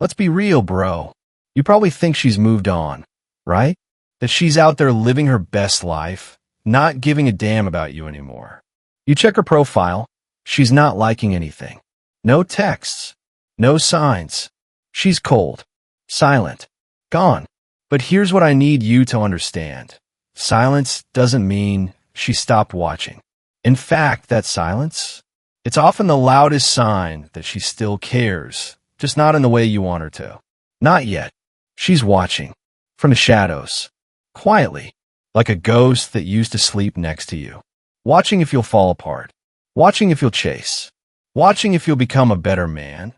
Let's be real, bro. You probably think she's moved on, right? That she's out there living her best life, not giving a damn about you anymore. You check her profile, she's not liking anything. No texts, no signs. She's cold, silent, gone. But here's what I need you to understand. Silence doesn't mean she stopped watching. In fact, that silence, it's often the loudest sign that she still cares, just not in the way you want her to. Not yet. She's watching, from the shadows, quietly, like a ghost that used to sleep next to you. Watching if you'll fall apart. Watching if you'll chase. Watching if you'll become a better man,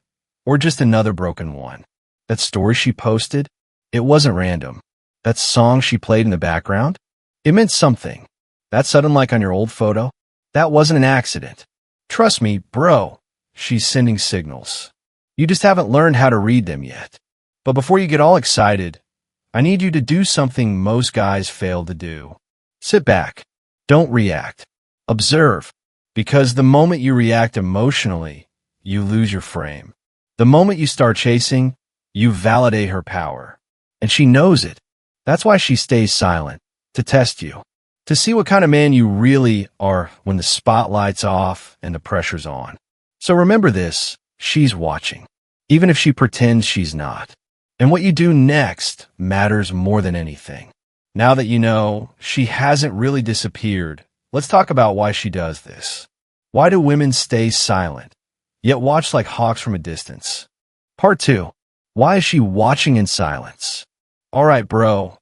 or just another broken one. That story she posted, it wasn't random. That song she played in the background, it meant something. That sudden like on your old photo, that wasn't an accident. Trust me, bro, she's sending signals. You just haven't learned how to read them yet. But before you get all excited, I need you to do something most guys fail to do. Sit back. Don't react. Observe. Because the moment you react emotionally, you lose your frame. The moment you start chasing, you validate her power. And she knows it. That's why she stays silent, to test you. To see what kind of man you really are when the spotlight's off and the pressure's on. So remember this, she's watching, even if she pretends she's not. And what you do next matters more than anything. Now that you know she hasn't really disappeared, let's talk about why she does this. Why do women stay silent, yet watch like hawks from a distance? Part 2. Why is she watching in silence? All right, bro.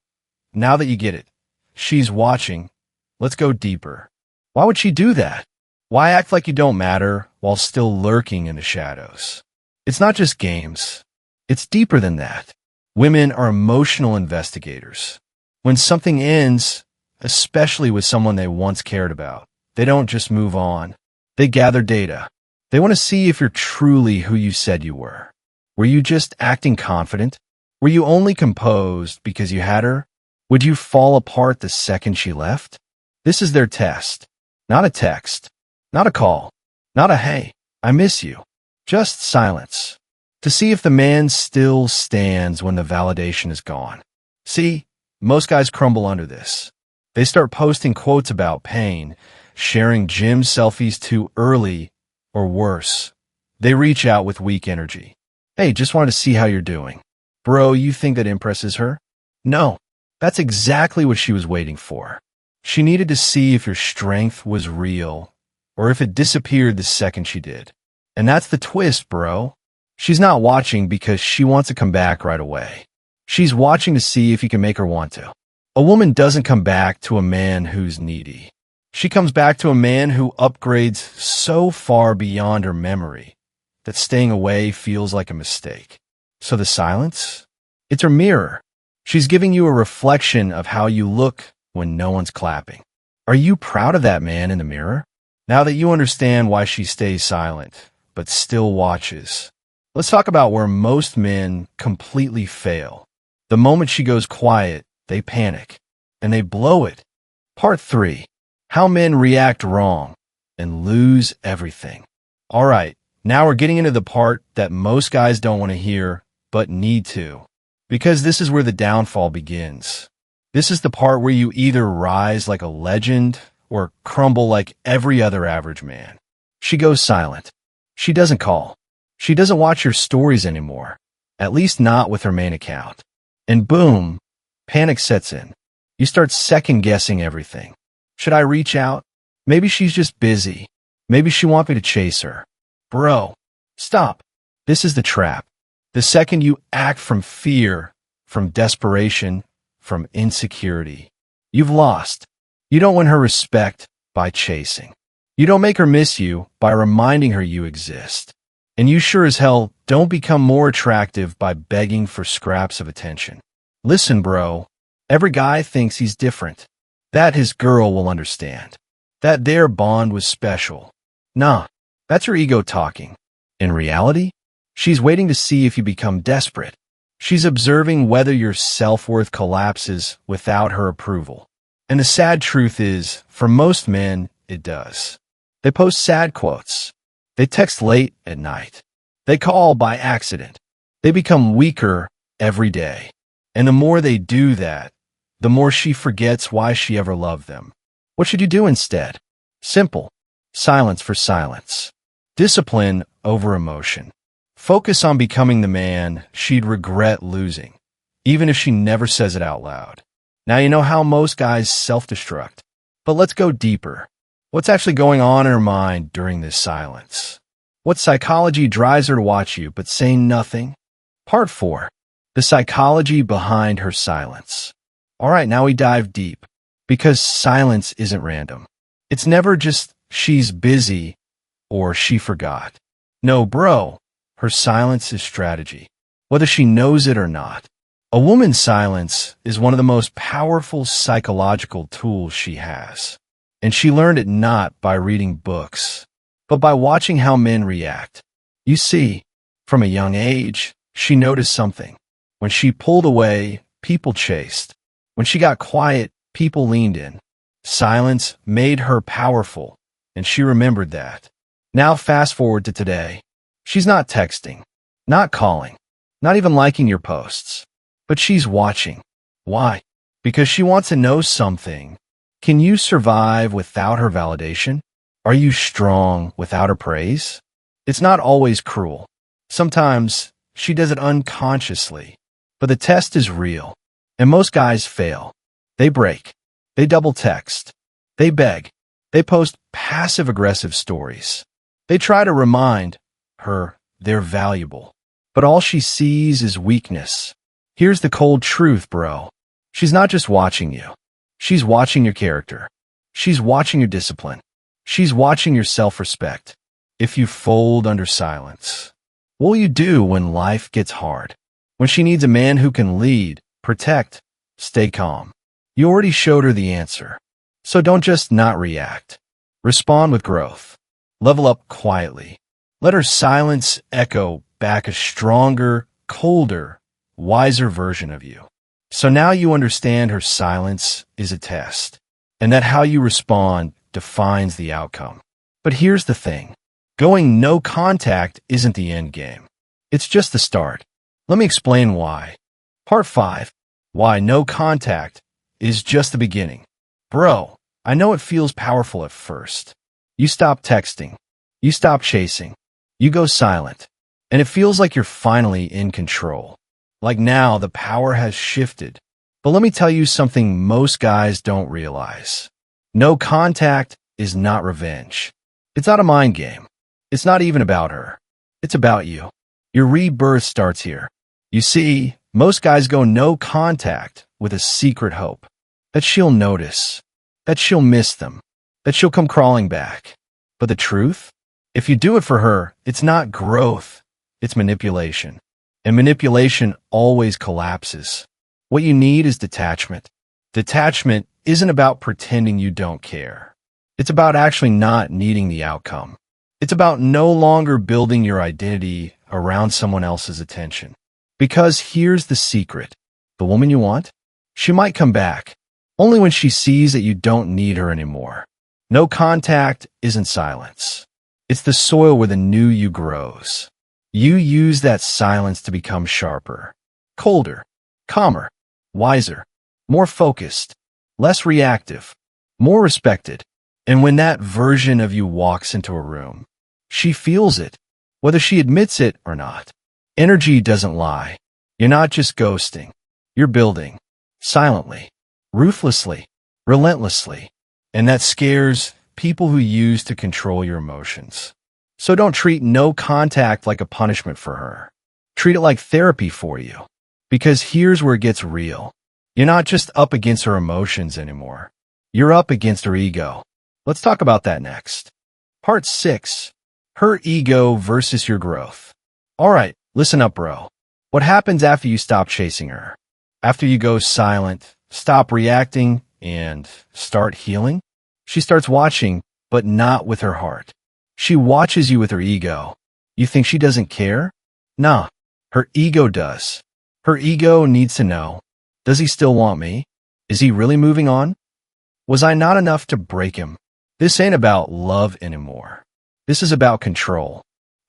Now that you get it, she's watching. Let's go deeper. Why would she do that? Why act like you don't matter while still lurking in the shadows? It's not just games. It's deeper than that. Women are emotional investigators. When something ends, especially with someone they once cared about, they don't just move on. They gather data. They want to see if you're truly who you said you were. Were you just acting confident? Were you only composed because you had her? Would you fall apart the second she left? This is their test. Not a text. Not a call. Not a hey, I miss you. Just silence. To see if the man still stands when the validation is gone. See, most guys crumble under this. They start posting quotes about pain, sharing gym selfies too early, or worse. They reach out with weak energy. Hey, just wanted to see how you're doing. Bro, you think that impresses her? No, that's exactly what she was waiting for. She needed to see if your strength was real, or if it disappeared the second she did. And that's the twist, bro. She's not watching because she wants to come back right away. She's watching to see if you can make her want to. A woman doesn't come back to a man who's needy. She comes back to a man who upgrades so far beyond her memory that staying away feels like a mistake. So the silence? It's her mirror. She's giving you a reflection of how you look when no one's clapping. Are you proud of that man in the mirror? Now that you understand why she stays silent, but still watches, let's talk about where most men completely fail. The moment she goes quiet, they panic, and they blow it. Part 3. How men react wrong and lose everything. All right, now we're getting into the part that most guys don't want to hear, but need to. Because this is where the downfall begins. This is the part where you either rise like a legend or crumble like every other average man. She goes silent. She doesn't call. She doesn't watch your stories anymore, at least not with her main account. And boom, panic sets in. You start second-guessing everything. Should I reach out? Maybe she's just busy. Maybe she wants me to chase her. Bro, stop. This is the trap. The second you act from fear, from desperation, from insecurity, you've lost. You don't win her respect by chasing. You don't make her miss you by reminding her you exist. And you sure as hell don't become more attractive by begging for scraps of attention. Listen, bro, every guy thinks he's different. That his girl will understand. That their bond was special. Nah, that's her ego talking. In reality, she's waiting to see if you become desperate. She's observing whether your self-worth collapses without her approval. And the sad truth is, for most men, it does. They post sad quotes. They text late at night. They call by accident. They become weaker every day. And the more they do that, the more she forgets why she ever loved them. What should you do instead? Simple. Silence for silence. Discipline over emotion. Focus on becoming the man she'd regret losing, even if she never says it out loud. Now you know how most guys self-destruct. But let's go deeper. What's actually going on in her mind during this silence? What psychology drives her to watch you but say nothing? Part 4. The psychology behind her silence. All right, now we dive deep. Because silence isn't random. It's never just she's busy or she forgot. No, bro, her silence is strategy, whether she knows it or not. A woman's silence is one of the most powerful psychological tools she has. And she learned it not by reading books, but by watching how men react. You see, from a young age, she noticed something. When she pulled away, people chased. When she got quiet, people leaned in. Silence made her powerful, and she remembered that. Now fast forward to today. She's not texting, not calling, not even liking your posts. But she's watching. Why? Because she wants to know something. Can you survive without her validation? Are you strong without her praise? It's not always cruel. Sometimes she does it unconsciously. But the test is real. And most guys fail. They break. They double text. They beg. They post passive-aggressive stories. They try to remind her they're valuable. But all she sees is weakness. Here's the cold truth, bro. She's not just watching you. She's watching your character. She's watching your discipline. She's watching your self-respect. If you fold under silence, what will you do when life gets hard? When she needs a man who can lead, protect, stay calm. You already showed her the answer. So don't just not react. Respond with growth. Level up quietly. Let her silence echo back a stronger, colder, wiser version of you. So now you understand her silence is a test, and that how you respond defines the outcome. But here's the thing. Going no contact isn't the end game. It's just the start. Let me explain why. Part 5. Why no contact is just the beginning. Bro, I know it feels powerful at first. You stop texting. You stop chasing. You go silent. And it feels like you're finally in control. Like now the power has shifted. But let me tell you something most guys don't realize. No contact is not revenge. It's not a mind game. It's not even about her. It's about you. Your rebirth starts here. You see, most guys go no contact with a secret hope. That she'll notice. That she'll miss them. That she'll come crawling back. But the truth? If you do it for her, it's not growth. It's manipulation. And manipulation always collapses. What you need is detachment. Detachment isn't about pretending you don't care. It's about actually not needing the outcome. It's about no longer building your identity around someone else's attention. Because here's the secret. The woman you want, she might come back, only when she sees that you don't need her anymore. No contact isn't silence. It's the soil where the new you grows. You use that silence to become sharper, colder, calmer, wiser, more focused, less reactive, more respected. And when that version of you walks into a room, she feels it, whether she admits it or not. Energy doesn't lie. You're not just ghosting. You're building, silently, ruthlessly, relentlessly. And that scares people who use to control your emotions. So don't treat no contact like a punishment for her. Treat it like therapy for you. Because here's where it gets real. You're not just up against her emotions anymore. You're up against her ego. Let's talk about that next. Part 6. Her ego versus your growth. All right, listen up, bro. What happens after you stop chasing her? After you go silent, stop reacting, and start healing? She starts watching, but not with her heart. She watches you with her ego. You think she doesn't care? Nah, her ego does. Her ego needs to know. Does he still want me? Is he really moving on? Was I not enough to break him? This ain't about love anymore. This is about control,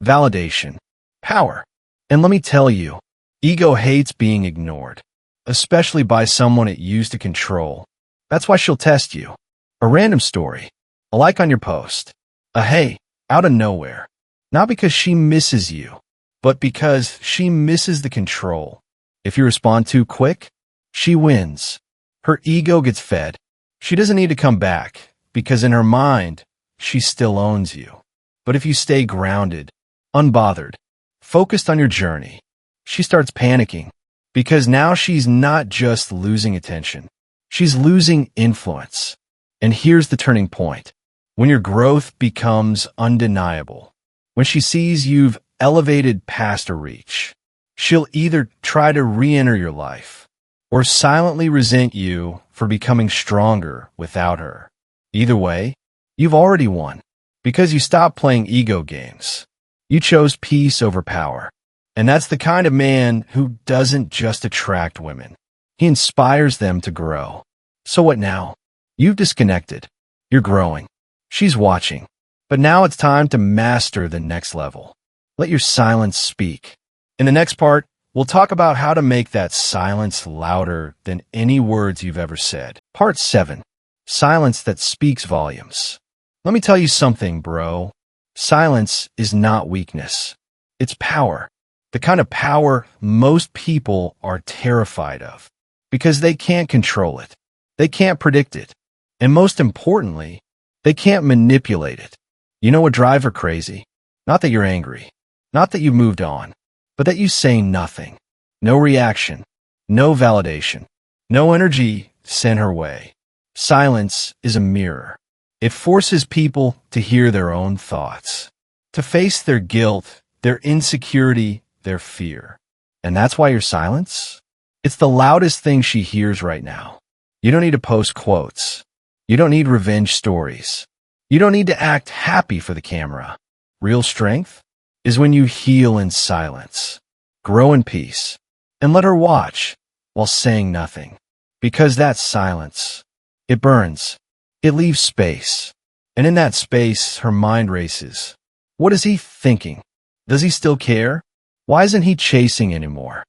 validation, power. And let me tell you, Ego hates being ignored, especially by someone it used to control. That's why she'll test you. A random story, a like on your post, a hey, out of nowhere. Not because she misses you, but because she misses the control. If you respond too quick, she wins. Her ego gets fed. She doesn't need to come back, because in her mind, she still owns you. But if you stay grounded, unbothered, focused on your journey, she starts panicking, because now she's not just losing attention. She's losing influence. And here's the turning point. When your growth becomes undeniable, when she sees you've elevated past her reach, she'll either try to re-enter your life or silently resent you for becoming stronger without her. Either way, you've already won because you stopped playing ego games. You chose peace over power. And that's the kind of man who doesn't just attract women. He inspires them to grow. So what now? You've disconnected. You're growing. She's watching. But now it's time to master the next level. Let your silence speak. In the next part, we'll talk about how to make that silence louder than any words you've ever said. Part 7. Silence that speaks volumes. Let me tell you something, bro. Silence is not weakness. It's power. The kind of power most people are terrified of because they can't control it. They can't predict it. And most importantly, they can't manipulate it. You know what drives her crazy? Not that you're angry, not that you moved on, but that you say nothing. No reaction, no validation, no energy sent her way. Silence is a mirror. It forces people to hear their own thoughts, to face their guilt, their insecurity, their fear. And that's why your silence? It's the loudest thing she hears right now. You don't need to post quotes. You don't need revenge stories. You don't need to act happy for the camera. Real strength is when you heal in silence, grow in peace, and let her watch while saying nothing. Because that silence, it burns. It leaves space. And in that space, her mind races. What is he thinking? Does he still care? Why isn't he chasing anymore?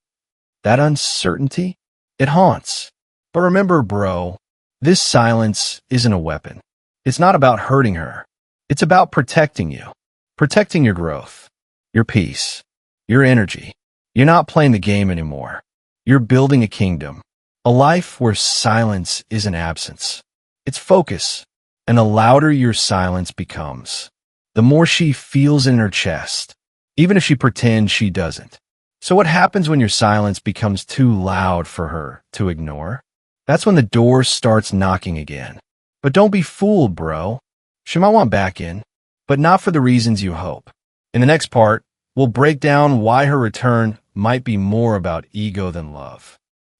That uncertainty, it haunts. But remember, bro, this silence isn't a weapon. It's not about hurting her. It's about protecting you, protecting your growth, your peace, your energy. You're not playing the game anymore. You're building a kingdom, a life where silence isn't absence. It's focus. And the louder your silence becomes, the more she feels in her chest, even if she pretends she doesn't. So what happens when your silence becomes too loud for her to ignore? That's when the door starts knocking again. But don't be fooled, bro. She might want back in, but not for the reasons you hope. In the next part, we'll break down why her return might be more about ego than love.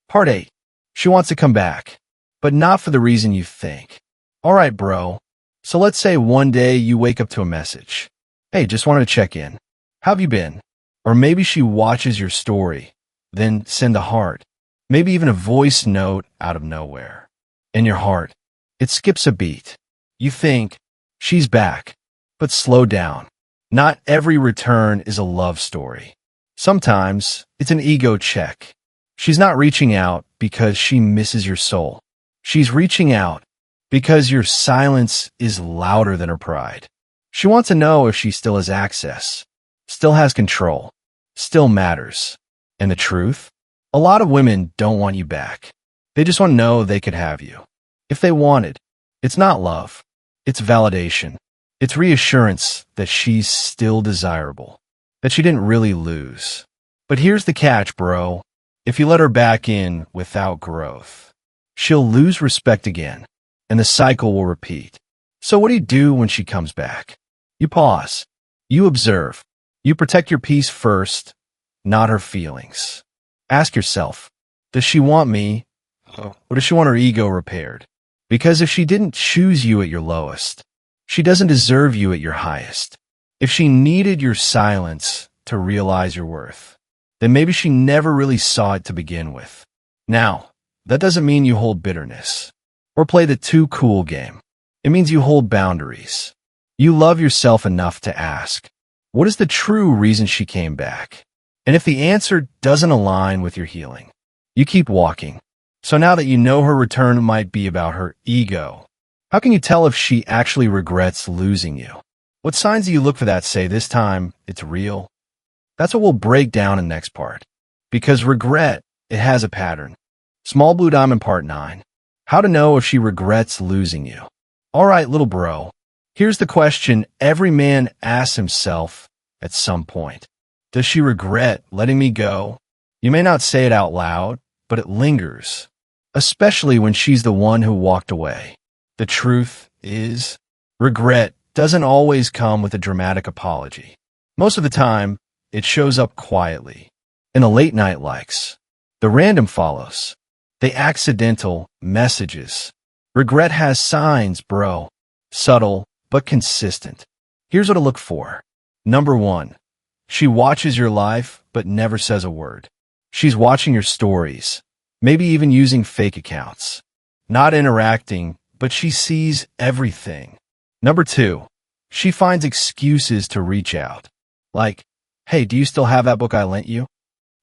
Part 8. She wants to come back, but not for the reason you think. All right, bro. So let's say one day you wake up to a message. Hey, just wanted to check in. How have you been? Or maybe she watches your story, then send a heart. Maybe even a voice note out of nowhere. In your heart, it skips a beat. You think, she's back. But slow down. Not every return is a love story. Sometimes it's an ego check. She's not reaching out because she misses your soul. She's reaching out because your silence is louder than her pride. She wants to know if she still has access, still has control, still matters. And the truth? A lot of women don't want you back. They just want to know they could have you. If they wanted, it's not love. It's validation. It's reassurance that she's still desirable, that she didn't really lose. But here's the catch, bro. If you let her back in without growth, she'll lose respect again, and the cycle will repeat. So what do you do when she comes back? You pause. You observe. You protect your peace first, not her feelings. Ask yourself, does she want me, or does she want her ego repaired? Because if she didn't choose you at your lowest, she doesn't deserve you at your highest. If she needed your silence to realize your worth, then maybe she never really saw it to begin with. Now, that doesn't mean you hold bitterness or play the too cool game. It means you hold boundaries. You love yourself enough to ask, what is the true reason she came back? And if the answer doesn't align with your healing, you keep walking. So now that you know her return might be about her ego, how can you tell if she actually regrets losing you? What signs do you look for that say this time it's real? That's what we'll break down in the next part. Because regret, it has a pattern. Small Blue Diamond Part 9. How to know if she regrets losing you. All right, little bro. Here's the question every man asks himself at some point. Does she regret letting me go? You may not say it out loud, but it lingers, especially when she's the one who walked away. The truth is, regret doesn't always come with a dramatic apology. Most of the time, it shows up quietly, in the late night likes, the random follows, the accidental messages. Regret has signs, bro. Subtle, but consistent. Here's what to look for. Number 1. She watches your life, but never says a word. She's watching your stories, maybe even using fake accounts. Not interacting, but she sees everything. Number 2. She finds excuses to reach out. Like, hey, do you still have that book I lent you?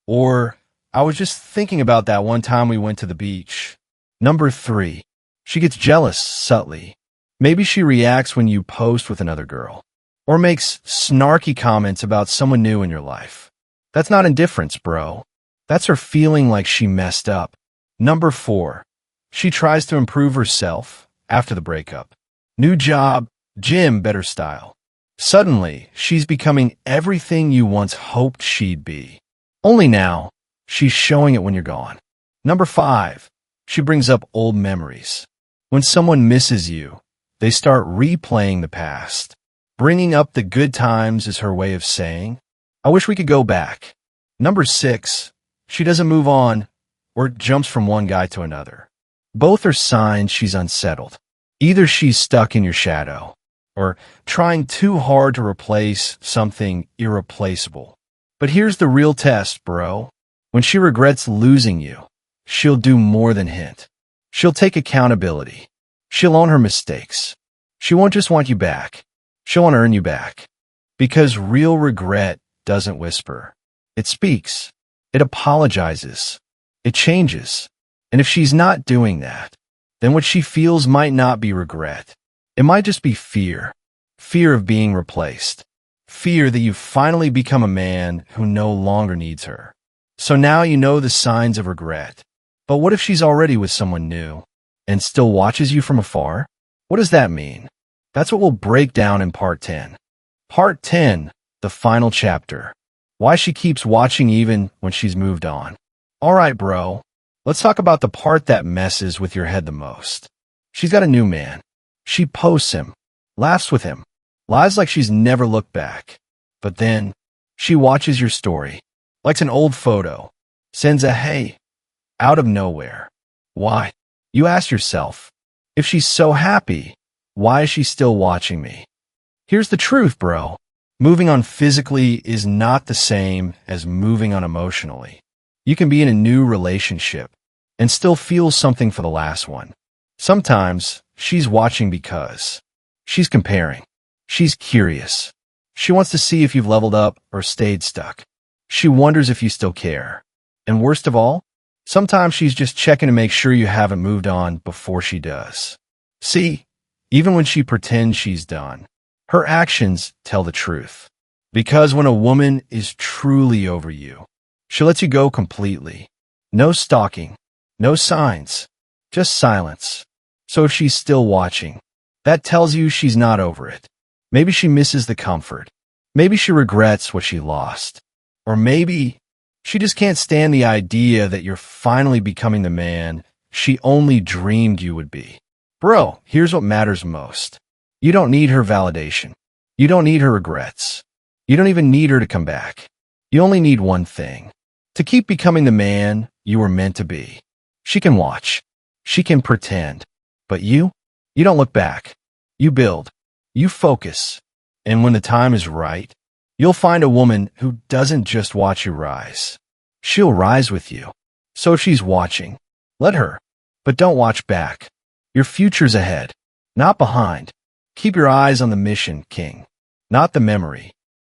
Or, I was just thinking about that one time we went to the beach. Number 3. She gets jealous subtly. Maybe she reacts when you post with another girl, or makes snarky comments about someone new in your life. That's not indifference, bro. That's her feeling like she messed up. Number 4. She tries to improve herself after the breakup. New job, gym, better style. Suddenly, she's becoming everything you once hoped she'd be. Only now, she's showing it when you're gone. Number 5. She brings up old memories. When someone misses you, they start replaying the past. Bringing up the good times is her way of saying, I wish we could go back. Number 6. She doesn't move on or jumps from one guy to another. Both are signs she's unsettled. Either she's stuck in your shadow or trying too hard to replace something irreplaceable. But here's the real test, bro. When she regrets losing you, she'll do more than hint. She'll take accountability. She'll own her mistakes. She won't just want you back. She'll want to earn you back. Because real regret doesn't whisper. It speaks. It apologizes. It changes. And if she's not doing that, then what she feels might not be regret. It might just be fear. Fear of being replaced. Fear that you've finally become a man who no longer needs her. So now you know the signs of regret. But what if she's already with someone new and still watches you from afar? What does that mean? That's what we'll break down in Part 10. Part 10, the final chapter. Why she keeps watching even when she's moved on. All right, bro. Let's talk about the part that messes with your head the most. She's got a new man. She posts him, laughs with him, lies like she's never looked back. But then, she watches your story, likes an old photo, sends a hey, out of nowhere. Why? You ask yourself, if she's so happy, why is she still watching me? Here's the truth, bro. Moving on physically is not the same as moving on emotionally. You can be in a new relationship and still feel something for the last one. Sometimes she's watching because she's comparing. She's curious. She wants to see if you've leveled up or stayed stuck. She wonders if you still care. And worst of all, sometimes she's just checking to make sure you haven't moved on before she does. See, even when she pretends she's done, her actions tell the truth. Because when a woman is truly over you, she lets you go completely. No stalking, no signs, just silence. So if she's still watching, that tells you she's not over it. Maybe she misses the comfort. Maybe she regrets what she lost. Or maybe she just can't stand the idea that you're finally becoming the man she only dreamed you would be. Bro, here's what matters most. You don't need her validation. You don't need her regrets. You don't even need her to come back. You only need one thing. To keep becoming the man you were meant to be. She can watch. She can pretend. But you don't look back. You build. You focus. And when the time is right, you'll find a woman who doesn't just watch you rise. She'll rise with you. So if she's watching, let her. But don't watch back. Your future's ahead, not behind. Keep your eyes on the mission, King, not the memory.